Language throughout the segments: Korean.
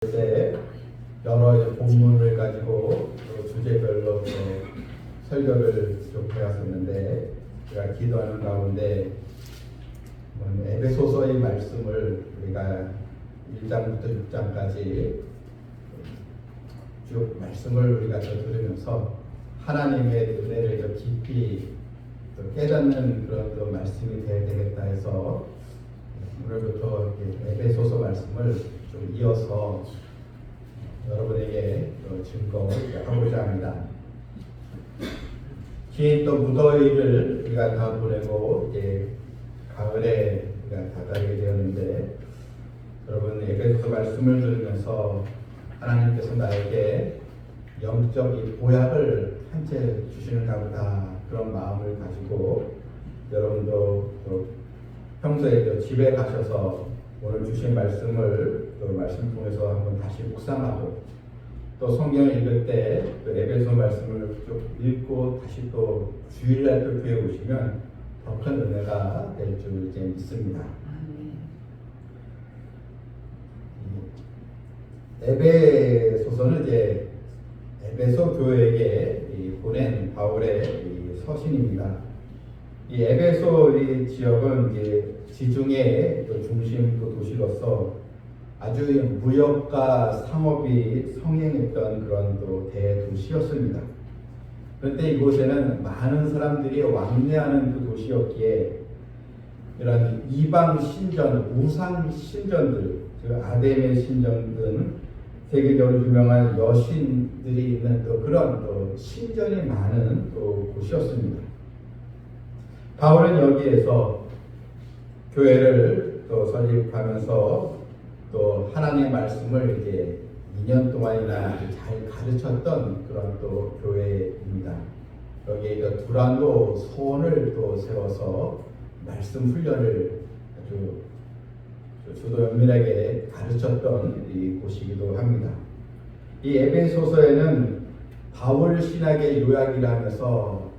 때 여러 이제 본문을 가지고 또 주제별로 또 설교를 좀 배웠었는데 제가 기도하는 가운데 에베소서의 말씀을 우리가 1장부터 6장까지 쭉 말씀을 우리가 들으면서 하나님의 은혜를 더 깊이 또 깨닫는 그런 또 말씀이 되어야 되겠다 해서 오늘부터 에베소서 말씀을 좀 이어서 여러분에게 증거를 하고자 합니다. 긴 또 무더위를 우리가 다 보내고 이제 가을에 우리가 다가게 되었는데 여러분 에베소서 말씀을 들으면서 하나님께서 나에게 영적 이 보약을 한 채 주시는가 보다 그런 마음을 가지고 여러분도 또 평소에 또 집에 가셔서 오늘 주신 말씀을 또 말씀 통해서 한번 다시 묵상하고 또 성경을 읽을 때 또 에베소 말씀을 쭉 읽고 다시 또 주일날 또 교회 오시면 더 큰 은혜가 될 줄 이제 믿습니다. 에베소서는 이제 에베소 교회에게 보낸 바울의 서신입니다. 이 에베소 이 지역은 이제 지중해 중심 도시로서 아주 무역과 상업이 성행했던 그런 또 대도시였습니다. 그런데 이곳에는 많은 사람들이 왕래하는 그 도시였기에 이런 이방 신전, 우상 신전들, 즉 아데메 신전 등 세계적으로 유명한 여신들이 있는 또 그런 또 신전이 많은 또 곳이었습니다. 바울은 여기에서 교회를 또 설립하면서 또 하나님의 말씀을 이제 2년 동안이나 잘 가르쳤던 그런 또 교회입니다. 여기에 두란노 소원을 또 세워서 말씀 훈련을 아주 주도 연민에게 가르쳤던 이 곳이기도 합니다. 이 에베소서에는 바울 신학의 요약이라면서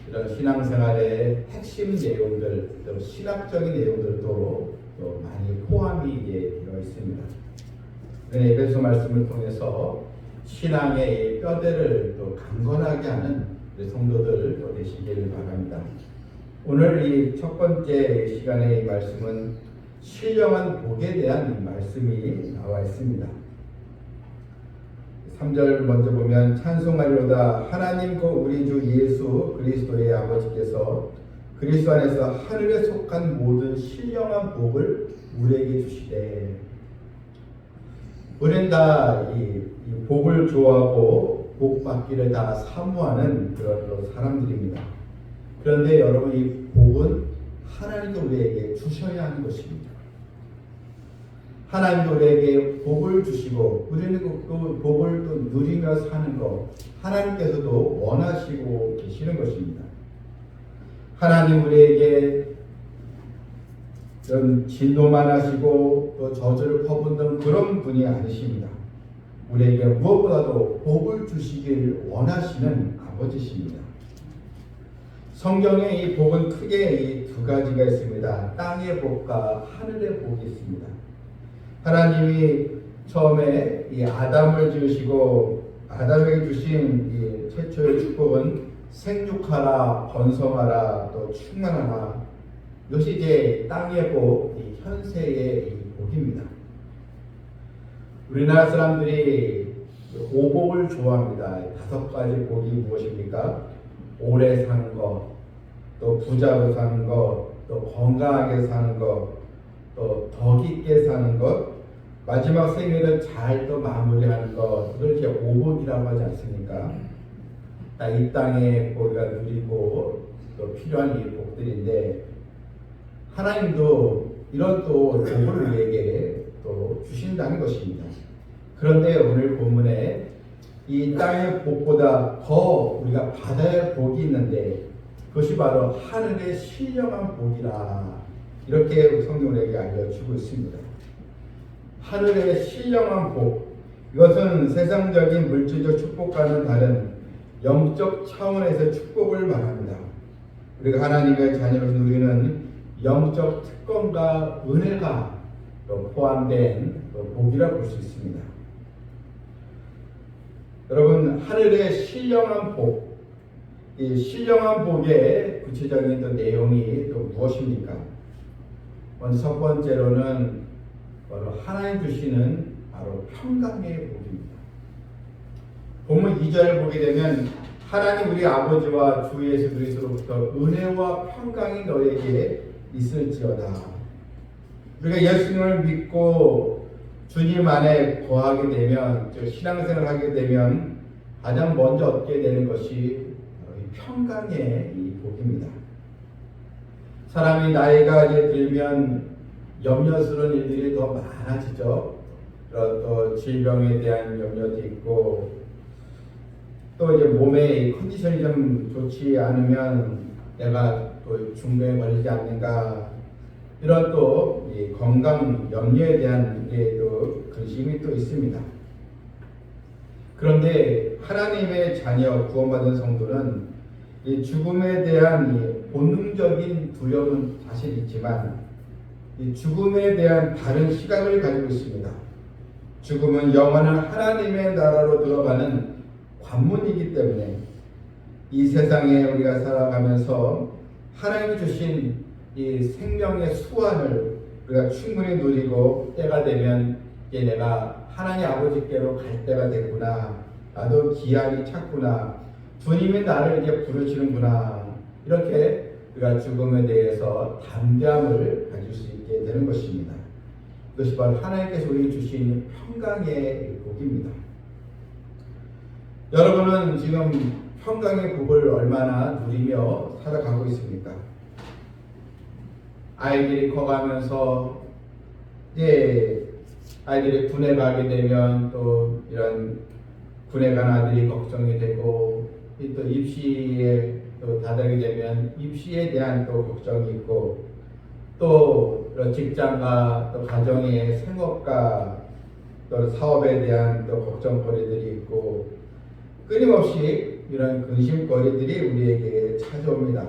이런 신앙생활의 핵심 내용들, 또 신학적인 내용들도 또 많이 포함이 되어 있습니다. 에베소 말씀을 통해서 신앙의 뼈대를 또 강건하게 하는 우리 성도들 또 되시기를 바랍니다. 오늘 이 첫 번째 시간의 말씀은 신령한 복에 대한 말씀이 나와 있습니다. 3절 먼저 보면 찬송하리로다 하나님 그 우리 주 예수 그리스도의 아버지께서 그리스도 안에서 하늘에 속한 모든 신령한 복을 우리에게 주시되 우리는 다 이 복을 좋아하고 복 받기를 다 사모하는 그런 사람들입니다. 그런데 여러분 이 복은 하나님도 우리에게 주셔야 하는 것입니다. 하나님도 우리에게 복을 주시고 우리는 그 복을 또 누리며 사는 것 하나님께서도 원하시고 계시는 것입니다. 하나님 우리에게 이런 진노만 하시고 또 저주를 퍼붓는 그런 분이 아니십니다. 우리에게 무엇보다도 복을 주시길 원하시는 아버지십니다. 성경에 이 복은 크게 이 두 가지가 있습니다. 땅의 복과 하늘의 복이 있습니다. 하나님이 처음에 이 아담을 지으시고 아담에게 주신 이 최초의 축복은 생육하라, 번성하라, 또 충만하라. 이것이 이제 땅의 복, 이 현세의 이 복입니다. 우리나라 사람들이 오복을 좋아합니다. 5가지 복이 무엇입니까? 오래 사는 것, 또 부자로 사는 것, 또 건강하게 사는 것, 또 덕 있게 사는 것, 마지막 생애를 잘 또 마무리하는 것, 그걸 이제 오복이라고 하지 않습니까? 이 땅에 우리가 누리고 또 필요한 이 복들인데 하나님도 이런 또 복을 우리에게 또 주신다는 것입니다. 그런데 오늘 본문에 이 땅의 복보다 더 우리가 받아야 할 복이 있는데 그것이 바로 하늘의 신령한 복이라 이렇게 성경에게 알려주고 있습니다. 하늘의 신령한 복, 이것은 세상적인 물질적 축복과는 다른 영적 차원에서 축복을 말합니다. 우리가 하나님의 자녀로 누리는 영적 특권과 은혜가 포함된 복이라고 볼 수 있습니다. 여러분, 하늘의 신령한 복, 이 신령한 복의 구체적인 또 내용이 또 무엇입니까? 먼저 첫 번째로는 바로 하나님 주시는 바로 평강의 복입니다. 본문 2절을 보게 되면 하나님 우리 아버지와 주 예수 그리스도로부터 은혜와 평강이 너에게 있을지어다. 우리가 예수님을 믿고 주님 안에 거하게 되면, 신앙생활을 하게 되면 가장 먼저 얻게 되는 것이 평강의 이 복입니다. 사람이 나이가 이제 들면 염려스러운 일들이 더 많아지죠. 또 질병에 대한 염려도 있고, 또 이제 몸의 컨디션이 좀 좋지 않으면 내가 또 중병에 걸리지 않는가, 이런 또 이 건강 염려에 대한 또 근심이 또 있습니다. 그런데 하나님의 자녀 구원받은 성도는 이 죽음에 대한 이 본능적인 두려움은 사실 있지만 이 죽음에 대한 다른 시각을 가지고 있습니다. 죽음은 영원한 하나님의 나라로 들어가는 관문이기 때문에 이 세상에 우리가 살아가면서 하나님이 주신 이 생명의 수완을 우리가 충분히 누리고 때가 되면 이제 내가 하나님 아버지께로 갈 때가 됐구나, 나도 기한이 찼구나, 주님이 나를 이제 부르시는구나, 이렇게 우리가 죽음에 대해서 담대함을 가질 수 있게 되는 것입니다. 이것이 바로 하나님께서 우리에게 주신 평강의 복입니다. 여러분은 지금 평강의 복을 얼마나 누리며 살아가고 있습니까? 아이들이 커가면서 이제 아이들이 군에 가게 되면 또 이런 군에 간 아들이 걱정이 되고, 또 입시에 또 다다르게 되면 입시에 대한 또 걱정이 있고, 또 직장과 또 가정의 생업과 또 사업에 대한 또 걱정거리들이 있고, 끊임없이 이런 근심거리들이 우리에게 찾아옵니다.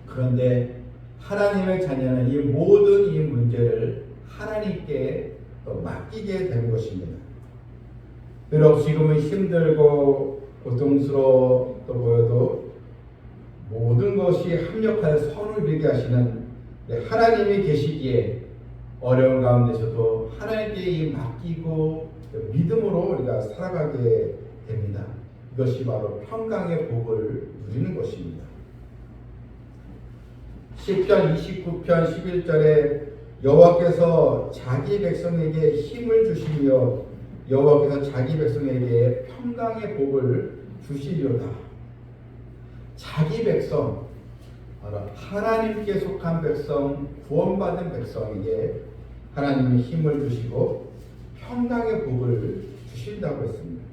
그런데 하나님의 자녀는 이 모든 이 문제를 하나님께 또 맡기게 되는 것입니다. 비록 지금은 힘들고 고통스러워 또 보여도 모든 것이 합력하여 선을 이루게 하시는 하나님이 계시기에 어려운 가운데서도 하나님께 이 맡기고 믿음으로 우리가 살아가게 됩니다. 이것이 바로 평강의 복을 누리는 것입니다. 시편 29편 11절에 여호와께서 자기 백성에게 힘을 주시며 여호와께서 자기 백성에게 평강의 복을 주시리로다. 자기 백성, 하나님께 속한 백성, 구원받은 백성에게 하나님이 힘을 주시고 평강의 복을 주신다고 했습니다.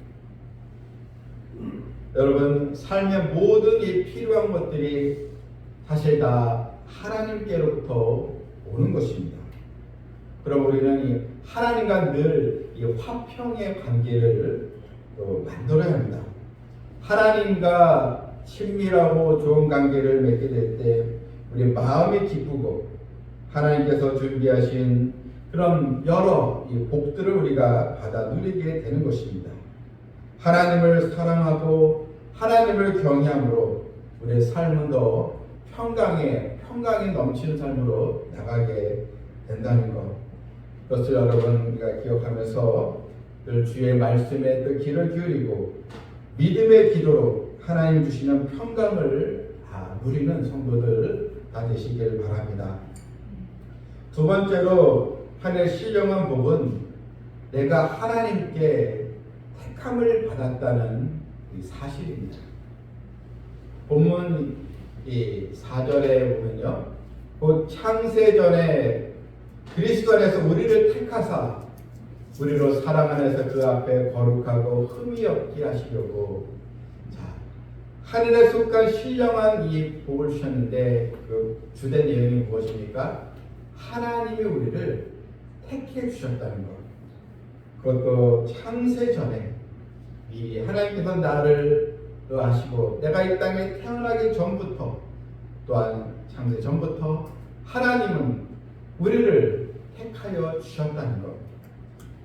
여러분, 삶의 모든 이 필요한 것들이 사실 다 하나님께로부터 오는 것입니다. 그럼 우리는 하나님과 늘 이 화평의 관계를 또 만들어야 합니다. 하나님과 친밀하고 좋은 관계를 맺게 될 때 우리 마음이 기쁘고 하나님께서 준비하신 그런 여러 이 복들을 우리가 받아 누리게 되는 것입니다. 하나님을 사랑하고 하나님을 경외함으로 우리의 삶은 더 평강이 넘치는 삶으로 나가게 된다는 것. 그것을 여러분 우리가 기억하면서 늘 주의 말씀에 또 귀를 기울이고 믿음의 기도로 하나님 주시는 평강을 누리는 성도들 다 되시길 바랍니다. 두 번째로 하나님의 신령한 복은 내가 하나님께 택함을 받았다는 이 사실입니다. 본문 4절에 보면요, 곧 창세전에 그리스도 안에서 우리를 택하사 우리로 사랑 안에서 그 앞에 거룩하고 흠이 없게 하시려고. 하늘에 속한 신령한 이 복을 주셨는데 그 주된 내용이 무엇입니까? 하나님이 우리를 택해 주셨다는 것. 그것도 창세전에 미리 하나님께서 나를 아시고 내가 이 땅에 태어나기 전부터, 또한 창세 전부터 하나님은 우리를 택하여 주셨다는 것.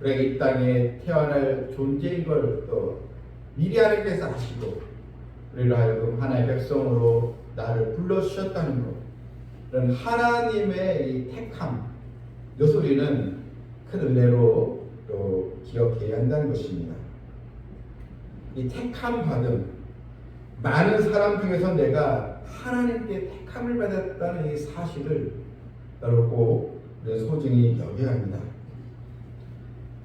우리가 이 땅에 태어날 존재인 걸 또 미리 하나님께서 아시고 우리로 하여금 하나님의 백성으로 나를 불러주셨다는 것, 그런 하나님의 이 택함, 이것을 우리는 큰 은혜로 또 기억해야 한다는 것입니다. 이 택함 받음, 많은 사람 중에서 내가 하나님께 택함을 받았다는 이 사실을 여러분 꼭 소중히 여겨야 합니다.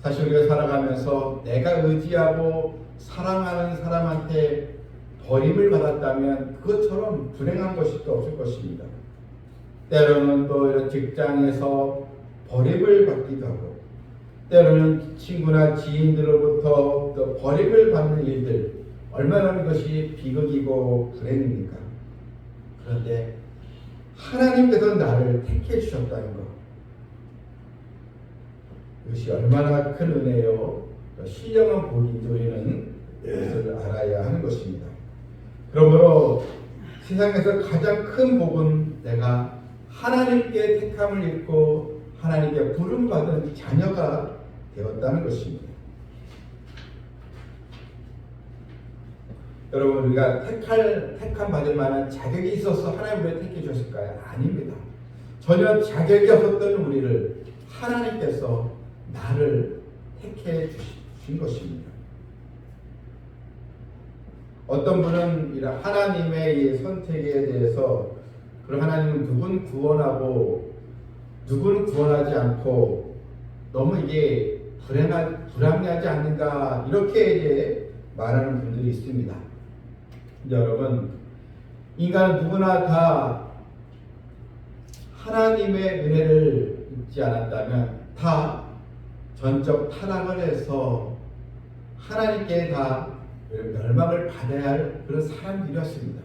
사실 우리가 살아가면서 내가 의지하고 사랑하는 사람한테 버림을 받았다면 그것처럼 불행한 것이 또 없을 것입니다. 때로는 또 이런 직장에서 버림을 받기도 하고, 때로는 친구나 지인들로부터 또 버림을 받는 일들, 얼마나 이것이 비극이고 불행입니까? 그런데 하나님께서 나를 택해 주셨다는 것, 이것이 얼마나 큰 은혜요, 신령한 복인지 우리는 이것을 알아야 하는 것입니다. 그러므로 세상에서 가장 큰 복은 내가 하나님께 택함을 입고 하나님께 부름받은 자녀가 되었다는 것입니다. 여러분, 우리가 택함 받을 만한 자격이 있어서 하나님 왜 택해 주셨을까요? 아닙니다. 전혀 자격이 없었던 우리를 하나님께서 나를 택해 주신 것입니다. 어떤 분은 이런 하나님의 이 선택에 대해서, 그럼 하나님은 누군 구원하고 누구는 구원하지 않고 너무 이게 불합리하지 않는가, 이렇게 이제 말하는 분들이 있습니다. 여러분, 인간은 누구나 다 하나님의 은혜를 입지 않았다면 다 전적 타락을 해서 하나님께 다 멸망을 받아야 할 그런 사람들이었습니다.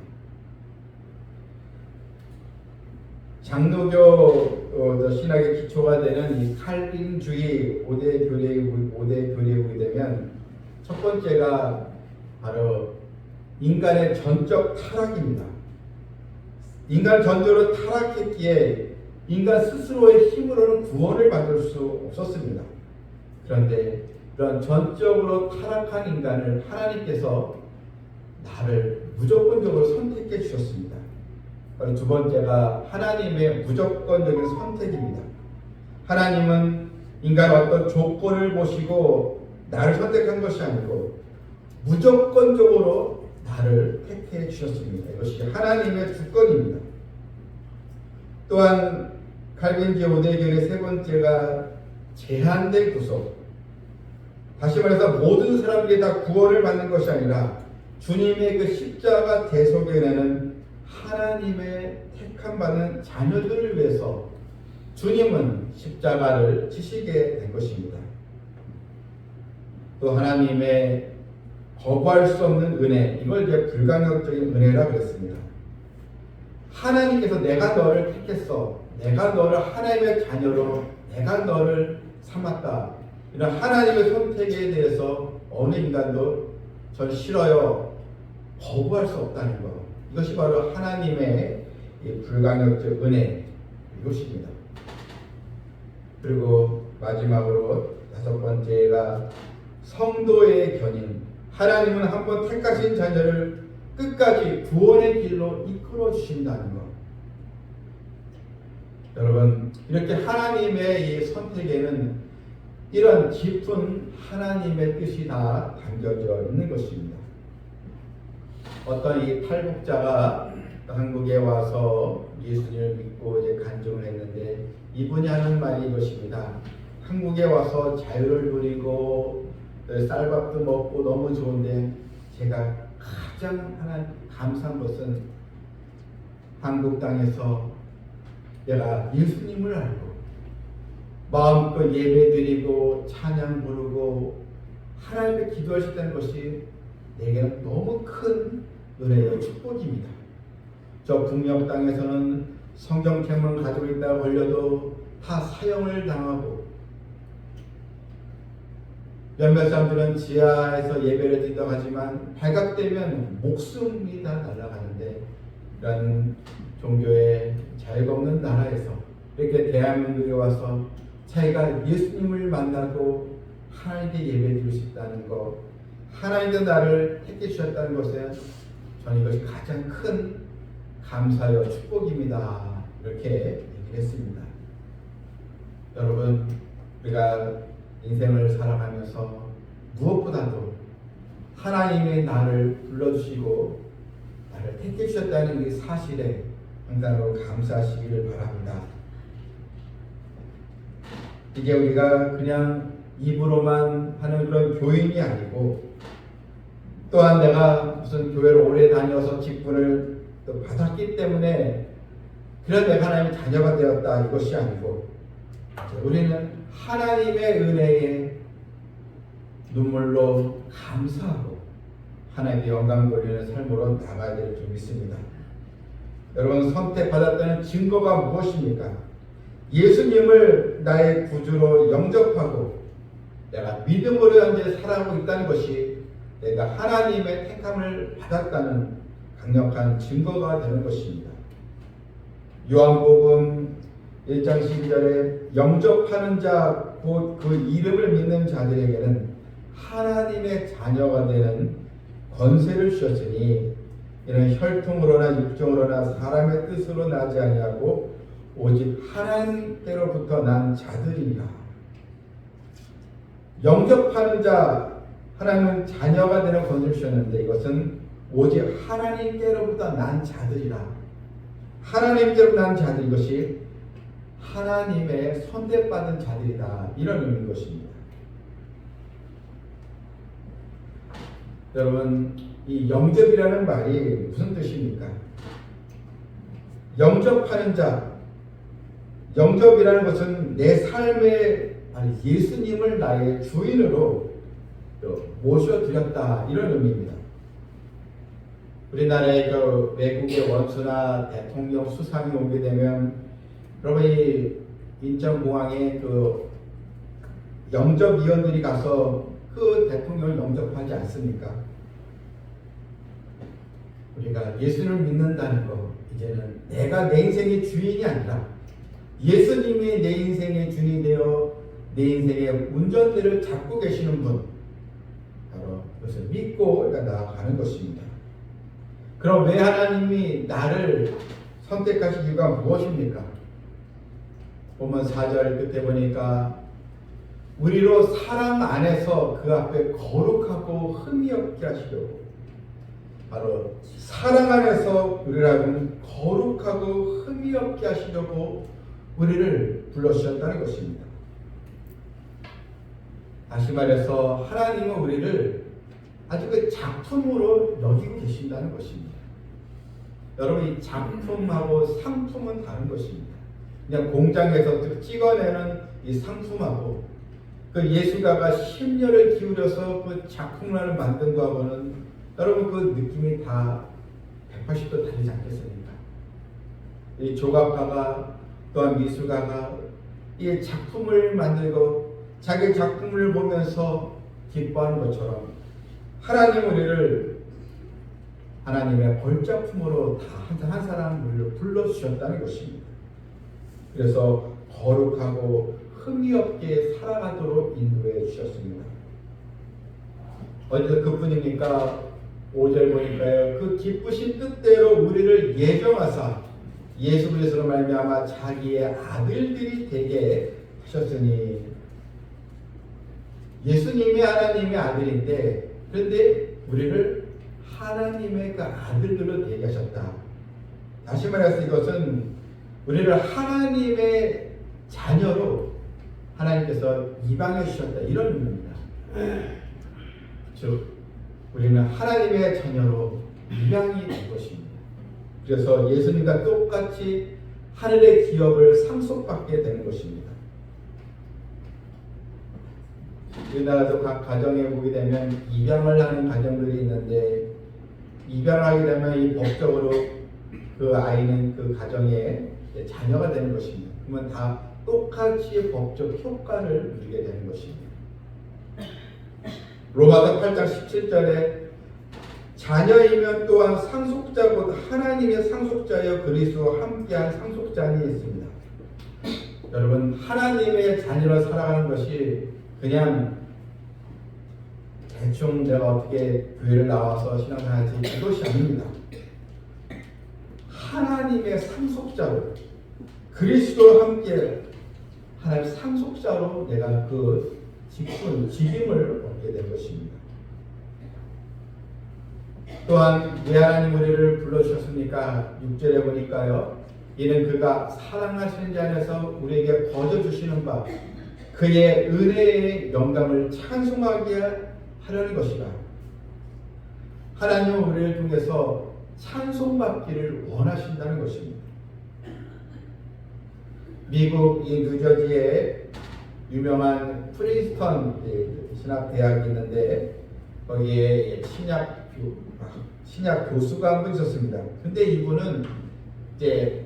장로교 신학의 기초가 되는 이 칼빈주의 5대 교리에 보게 되면 첫 번째가 바로 인간의 전적 타락입니다. 인간 전적으로 타락했기에 인간 스스로의 힘으로는 구원을 받을 수 없었습니다. 그런데 그런 전적으로 타락한 인간을 하나님께서 나를 무조건적으로 선택해 주셨습니다. 바로 두 번째가 하나님의 무조건적인 선택입니다. 하나님은 인간의 어떤 조건을 보시고 나를 선택한 것이 아니고 무조건적으로 나를 택해 주셨습니다. 이것이 하나님의 주권입니다. 또한 칼빈주의 5대 교리의 세 번째가 제한된 구속. 다시 말해서 모든 사람들이 다 구원을 받는 것이 아니라 주님의 그 십자가 대속의 은혜는 하나님의 택함받은 자녀들을 위해서 주님은 십자가를 지시게 된 것입니다. 또 하나님의 거부할 수 없는 은혜, 이걸 이제 불가역적인 은혜라고 그랬습니다. 하나님께서 내가 너를 택했어, 내가 너를 하나님의 자녀로 내가 너를 삼았다, 이런 하나님의 선택에 대해서 어느 인간도 전 싫어요, 거부할 수 없다는 것, 이것이 바로 하나님의 불가역적 은혜, 이것입니다. 그리고 마지막으로 다섯 번째가 성도의 견인. 하나님은 한번 택하신 자녀를 끝까지 구원의 길로 이끌어 주신다는 것. 여러분, 이렇게 하나님의 이 선택에는 이런 깊은 하나님의 뜻이 다 담겨져 있는 것입니다. 어떤 이 탈북자가 한국에 와서 예수님을 믿고 이제 간증을 했는데, 이분이 하는 말이 이것입니다. 한국에 와서 자유를 누리고 쌀밥도 먹고 너무 좋은데 제가 가장 감사한 것은 한국 땅에서 내가 예수님을 알고 마음껏 예배드리고 찬양 부르고 하나님께 기도할 수 있다는 것이 내게는 너무 큰 은혜의 축복입니다. 저 북녘 땅에서는 성경책만 가지고 있다고 걸려도 다 사형을 당하고, 몇몇 사람들은 지하에서 예배를 드린다고 하지만 발각되면 목숨이 다 날아가는데, 이런 종교의 자유가 없는 나라에서 이렇게 대한민국에 와서 자기가 예수님을 만나고 하나님께 예배 드릴 수 있다는 것, 하나님께서 나를 택해 주셨다는 것에 저는 이것이 가장 큰 감사요 축복입니다. 이렇게 얘기를 했습니다. 여러분, 우리가 인생을 살아가면서 무엇보다도 하나님이 나를 불러주시고 나를 택해 주셨다는 이 사실에 항상 감사하시기를 바랍니다. 이게 우리가 그냥 입으로만 하는 그런 교인이 아니고, 또한 내가 무슨 교회를 오래 다녀서 직분을 또 받았기 때문에 그런 내가 하나님의 자녀가 되었다, 이것이 아니고, 우리는 하나님의 은혜에 눈물로 감사하고 하나님께 영광 돌리는 삶으로 나가야 될 줄 믿습니다. 여러분, 선택받았다는 증거가 무엇입니까? 예수님을 나의 구주로 영접하고 내가 믿음으로 현재 살아가고 있다는 것이 내가 하나님의 택함을 받았다는 강력한 증거가 되는 것입니다. 요한복음 1장 12절에 영접하는 자, 곧 그 이름을 믿는 자들에게는 하나님의 자녀가 되는 권세를 주셨으니 이는 혈통으로나 육정으로나 사람의 뜻으로 나지 아니하고 오직 하나님께로부터 난 자들이라. 영접하는 자, 하나님은 자녀가 되는 권세를 주셨는데 이것은 오직 하나님께로부터 난 자들이라. 하나님께로부터 난 자들, 이것이 하나님의 선택받은 자들이다, 이런 의미인 것입니다. 여러분, 이 영접이라는 말이 무슨 뜻입니까? 영접하는 자, 영접이라는 것은 내 삶에 예수님을 나의 주인으로 모셔드렸다, 이런 의미입니다. 우리나라의 그 외국의 원수나 대통령 수상이 오게 되면 여러분이 인천공항에 그 영접위원들이 가서 그 대통령을 영접하지 않습니까? 우리가 예수를 믿는다는 것, 이제는 내가 내 인생의 주인이 아니라 예수님이 내 인생의 주인이 되어 내 인생의 운전대를 잡고 계시는 분, 바로 그것을 믿고 우리가 나아가는 것입니다. 그럼 왜 하나님이 나를 선택하신 이유가 무엇입니까? 보면 4절 끝에 보니까 우리로 사랑 안에서 그 앞에 거룩하고 흠이 없게 하시려고, 바로 사랑 안에서 우리를 거룩하고 흠이 없게 하시려고 우리를 불러주셨다는 것입니다. 다시 말해서 하나님은 우리를 아주 그 작품으로 여기고 계신다는 것입니다. 여러분, 이 작품하고 상품은 다른 것입니다. 그냥 공장에서 찍어내는 이 상품하고 그 예술가가 심려를 기울여서 그 작품을 만든 거하고는 여러분 그 느낌이 다 180도 다르지 않겠습니까? 이 조각가가 또한 미술가가 이 작품을 만들고 자기 작품을 보면서 기뻐하는 것처럼 하나님 우리를 하나님의 벌작품으로 다 한 사람 우리를 불러주셨다는 것입니다. 그래서 거룩하고 흠이 없게 살아가도록 인도해 주셨습니다. 어디서 그뿐입니까? 5절 보니까요, 그 기쁘신 뜻대로 우리를 예정하사 예수 그리스도로 말미암아 자기의 아들들이 되게 하셨으니, 예수님이 하나님의 아들인데 그런데 우리를 하나님의 그 아들들로 되게 하셨다. 다시 말해서 이것은 우리를 하나님의 자녀로 하나님께서 입양해 주셨다, 이런 의미입니다. 즉 우리는 하나님의 자녀로 입양이 된 것입니다. 그래서 예수님과 똑같이 하늘의 기업을 상속받게 되는 것입니다. 우리나라도 각 가정에 보게 되면 입양을 하는 가정들이 있는데, 입양하게 되면 이 법적으로 그 아이는 그 가정의 자녀가 되는 것입니다. 그러면 다 똑같이 법적 효과를 누리게 되는 것입니다. 로마서 8장 17절에 자녀이면 또한 상속자보다 하나님의 상속자여 그리스도와 함께한 상속자니 있습니다. 여러분, 하나님의 자녀로 살아가는 것이 그냥 대충 내가 어떻게 교회를 나와서 신앙생활할지 그것이 아닙니다. 하나님의 상속자로 그리스도와 함께 하나님의 상속자로 내가 그 직임을 얻게 된 것입니다. 또한 왜 하나님 우리를 불러주셨습니까? 6절에 보니까요. 이는 그가 사랑하시는 자 안에서 우리에게 거저주시는 바 그의 은혜의 영광을 찬송하게 하려는 것이다. 하나님은 우리를 통해서 찬송받기를 원하신다는 것입니다. 미국 이 뉴저지에 유명한 프린스턴 신학대학이 있는데 거기에 신약 교수가 한 분 있었습니다. 근데 이분은 이제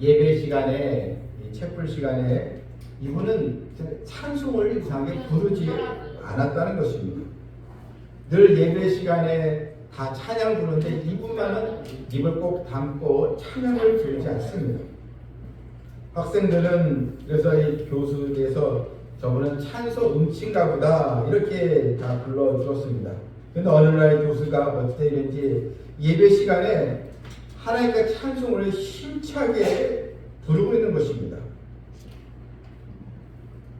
예배 시간에 채플 시간에 이분은 찬송을 이상하게 부르지 않았다는 것입니다. 늘 예배 시간에 다 찬양을 부르는데 이분만은 입을 꼭 담고 찬양을 부르지 않습니다. 학생들은 그래서 이 교수에서 저분은 찬송 음치인가 보다 이렇게 다 불러주었습니다. 근데 어느 날 교수가 어떻게 했는지 예배 시간에 하나님과 찬송을 힘차게 부르고 있는 것입니다.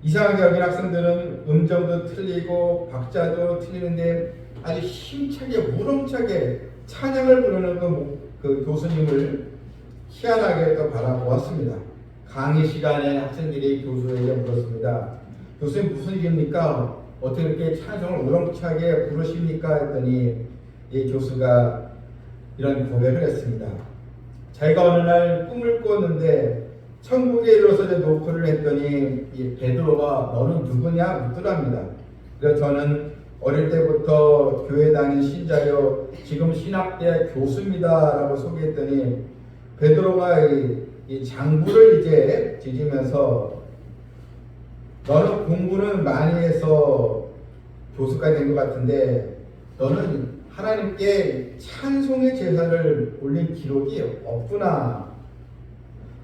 이상하게 여긴 학생들은 음정도 틀리고 박자도 틀리는데 아주 힘차게 우렁차게 찬양을 부르는 그 교수님을 희한하게 또 바라보았습니다. 강의 시간에 학생들이 교수에게 물었습니다. 교수님 무슨 일입니까? 어떻게 이렇게 찬송을 우렁차게 부르십니까? 했더니 이 교수가 이런 고백을 했습니다. 자기가 어느 날 꿈을 꾸었는데 천국에 이르러서 노크를 했더니 이 베드로가 너는 누구냐 묻더랍니다. 그래서 저는 어릴 때부터 교회 다닌 신자요 지금 신학대 교수입니다 라고 소개했더니 베드로가 이 장부를 이제 뒤지면서 너는 공부는 많이 해서 교수가 된 것 같은데 너는 하나님께 찬송의 제사를 올린 기록이 없구나.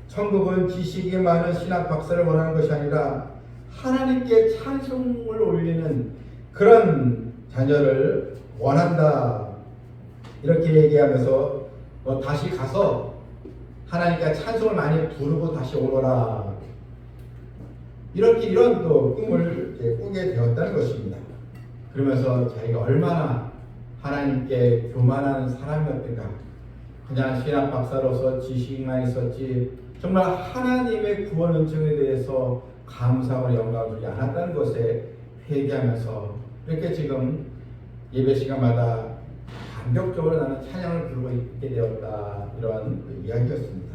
천국은 지식이 많은 신학 박사를 원하는 것이 아니라 하나님께 찬송을 올리는 그런 자녀를 원한다. 이렇게 얘기하면서 다시 가서 하나님께 찬송을 많이 부르고 다시 오너라. 이런 또 꿈을 꾸게 되었다는 것입니다. 그러면서 자기가 얼마나 하나님께 교만한 사람이었던가. 그냥 신학 박사로서 지식만 있었지 정말 하나님의 구원 은총에 대해서 감사와 영광을 주지 않았다는 것에 회개하면서 이렇게 지금 예배 시간마다 감격적으로 나는 찬양을 부르고 있게 되었다. 이러한 이야기였습니다.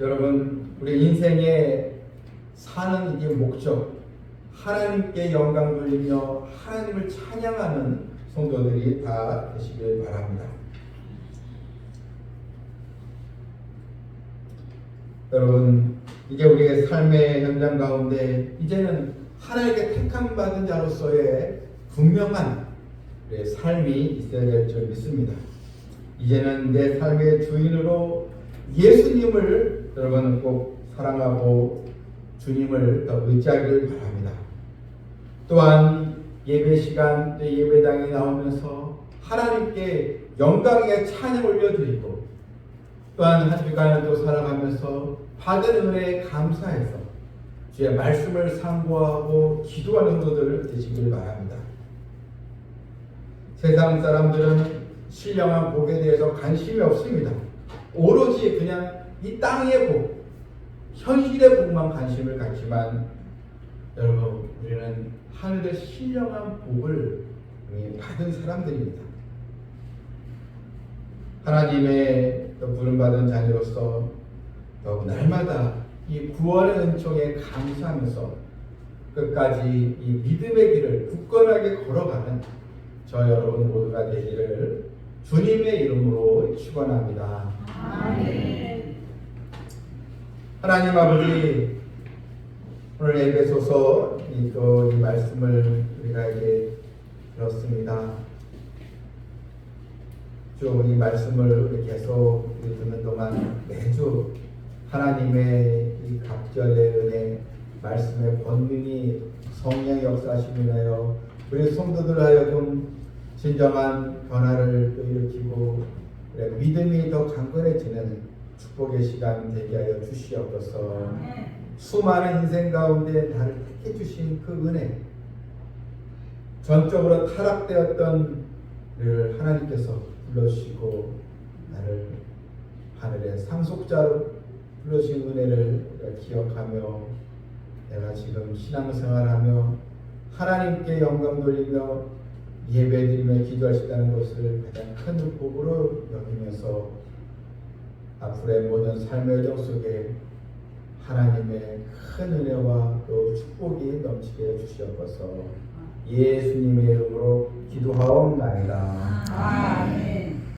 여러분 우리 인생에 사는 이게 목적 하나님께 영광 돌리며 하나님을 찬양하는 성도들이 다 되시길 바랍니다. 여러분 이제 우리의 삶의 현장 가운데 이제는 하나님께 택함 받은 자로서의 분명한 우리의 삶이 있어야 될 줄 믿습니다. 이제는 내 삶의 주인으로 예수님을 여러분 꼭 사랑하고 주님을 더 의지하기를 바랍니다. 또한 예배 시간 예배당에 나오면서 하나님께 영광의 찬양 올려드리고 또한 한 주간을 또 살아가면서 받은 은혜에 감사해서 주의 말씀을 상고하고 기도하는 성도들 되시길 바랍니다. 세상 사람들은 신령한 복에 대해서 관심이 없습니다. 오로지 그냥 이 땅의 복, 현실의 복만 관심을 갖지만 여러분 우리는 하늘의 신령한 복을 받은 사람들입니다. 하나님의 부름받은 자녀로서 더욱 날마다 이 구원의 은총에 감사하면서 끝까지 이 믿음의 길을 굳건하게 걸어가는 저 여러분 모두가 되기를 주님의 이름으로 축원합니다. 아멘. 하나님 아버지 오늘 에베소서 이 말씀을 우리가 이제 들었습니다. 좀 이 말씀을 우리 계속 듣는 동안 매주 하나님의 이 갑절의 은혜, 말씀의 권능이 성령 역사하심을 인하여 우리 성도들 하여금 진정한 변화를 또 일으키고 그래, 믿음이 더 강건해지는 축복의 시간 되게 하여 주시옵소서. 수많은 인생 가운데 나를 택해 주신 그 은혜, 전적으로 타락되었던 우리를 하나님께서 불러주시고 나를 하늘의 상속자로 불러주신 은혜를 기억하며 내가 지금 신앙생활하며 하나님께 영광 돌리며 예배드리며 기도할 수 있다는 것을 가장 큰 복으로 여기면서 앞으로의 모든 삶의 여정 속에 하나님의 큰 은혜와 또 축복이 넘치게 해주시옵소서. 예수님의 이름으로 기도하옵나이다. 아멘.